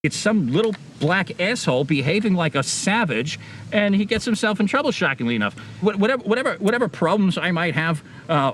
It's some little black asshole behaving like a savage, and he gets himself in trouble, shockingly enough. Whatever problems I might have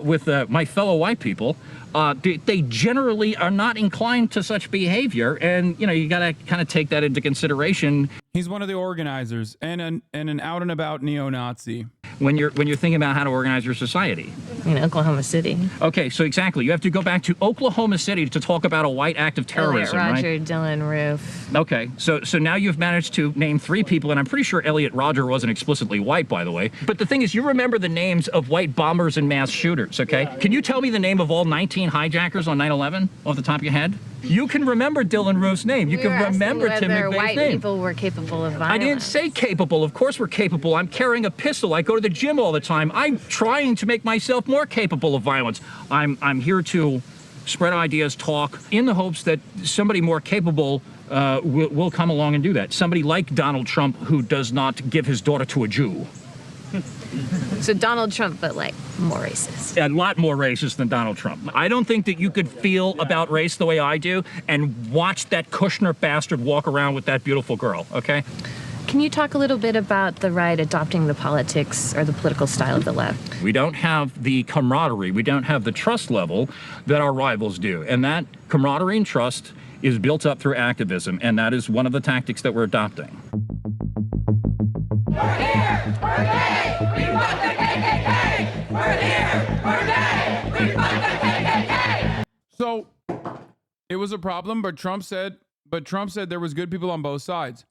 with my fellow white people, they generally are not inclined to such behavior, and you gotta kind of take that into consideration. He's one of the organizers and an out and about neo-Nazi. When you're thinking about how to organize your society. In Oklahoma City. Okay, so exactly. You have to go back to Oklahoma City to talk about a white act of terrorism, Elliot Rodger, right? Dylan Roof. Okay, so now you've managed to name 3 people, and I'm pretty sure Elliot Rodger wasn't explicitly white, by the way. But the thing is, you remember the names of white bombers and mass shooters, okay? Yeah. Can you tell me the name of all 19 hijackers on 9/11 off the top of your head? You can remember Dylan Roof's name. You can remember Tim McVeigh's white name. People were capable of violence. I didn't say capable. Of course we're capable. I'm carrying a pistol. I go to the gym all the time. I'm trying to make myself more capable of violence. I'm here to spread ideas, talk, in the hopes that somebody more capable will come along and do that. Somebody like Donald Trump, who does not give his daughter to a Jew. So Donald Trump, but like more racist. A lot more racist than Donald Trump. I don't think that you could feel about race the way I do and watch that Kushner bastard walk around with that beautiful girl, okay? Can you talk a little bit about the right adopting the politics or the political style of the left? We don't have the camaraderie, we don't have the trust level that our rivals do. And that camaraderie and trust is built up through activism, and that is one of the tactics that we're adopting. We're here! We're gay! We want the KKK! We're here! We're gay! We want the KKK! So it was a problem, but Trump said there was good people on both sides.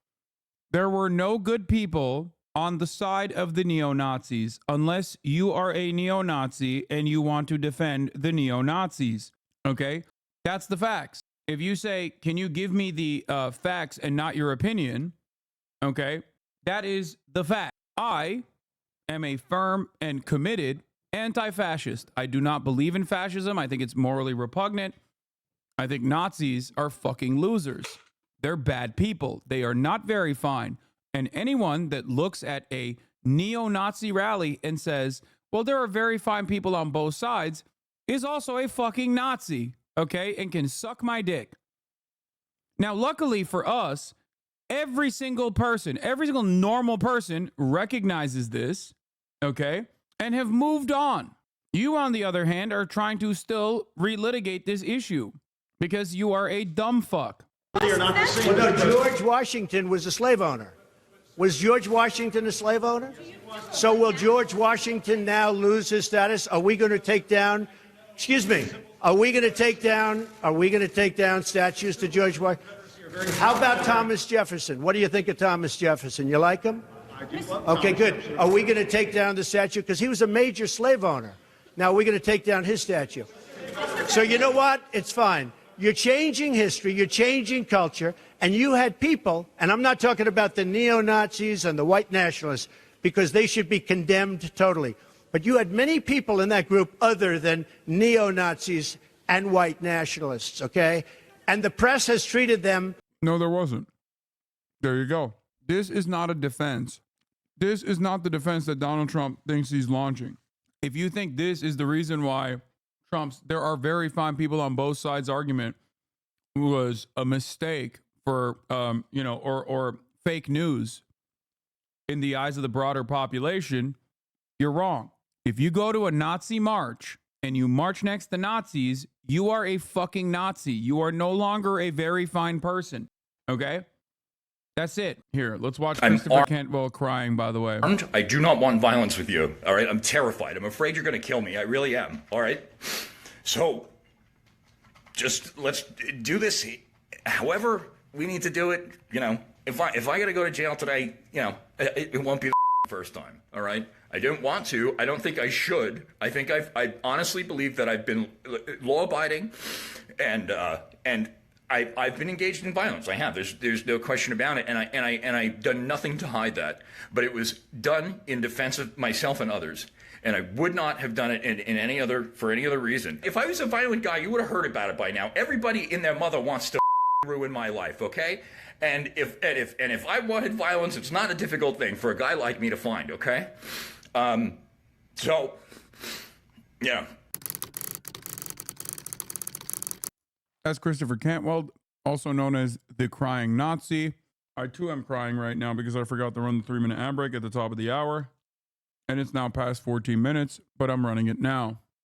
There were no good people on the side of the neo-Nazis unless you are a neo-Nazi and you want to defend the neo-Nazis. Okay? That's the facts. If you say, can you give me the facts and not your opinion? Okay? That is the fact. I am a firm and committed anti-fascist. I do not believe in fascism. I think it's morally repugnant. I think Nazis are fucking losers. They're bad people. They are not very fine. And anyone that looks at a neo-Nazi rally and says, well, there are very fine people on both sides, is also a fucking Nazi, okay? And can suck my dick. Now, luckily for us, every single normal person recognizes this, okay, and have moved on. You, on the other hand, are trying to still relitigate this issue because you are a dumb fuck. Well, no, George Washington was a slave owner. Was George Washington a slave owner? So will George Washington now lose his status? Are we going to take down, excuse me, are we going to take down statues to George Washington? How about Thomas Jefferson? What do you think of Thomas Jefferson? You like him? Okay, good. Are we going to take down the statue? Because he was a major slave owner. Now, we're going to take down his statue. So you know what? It's fine. You're changing history, you're changing culture, and you had people, and I'm not talking about the neo-Nazis and the white nationalists, because they should be condemned totally. But you had many people in that group other than neo-Nazis and white nationalists, okay? And the press has treated them. No, there wasn't. There you go. This is not a defense. This is not the defense that Donald Trump thinks he's launching. If you think this is the reason why Trump's "there are very fine people on both sides" argument was a mistake for, or fake news in the eyes of the broader population, you're wrong. If you go to a Nazi march and you march next to Nazis, you are a fucking Nazi. You are no longer a very fine person. Okay? That's it. Here, let's watch Christopher Cantwell crying, by the way. I do not want violence with you, all right? I'm terrified. I'm afraid you're going to kill me. I really am, all right? So, just let's do this however we need to do it. You know, if I got to go to jail today, it won't be the first time, all right? I don't want to. I don't think I should. I think I honestly believe that I've been law-abiding and I've been engaged in violence. I have. There's no question about it, and I've done nothing to hide that. But it was done in defense of myself and others, and I would not have done it for any other reason. If I was a violent guy, you would have heard about it by now. Everybody in their mother wants to ruin my life, okay? And if I wanted violence, it's not a difficult thing for a guy like me to find, okay? So, yeah. That's Christopher Cantwell. also known as the crying Nazi. I too am crying right now because I forgot to run the 3-minute ad break at the top of the hour. And it's now past 14 minutes, but I'm running it now.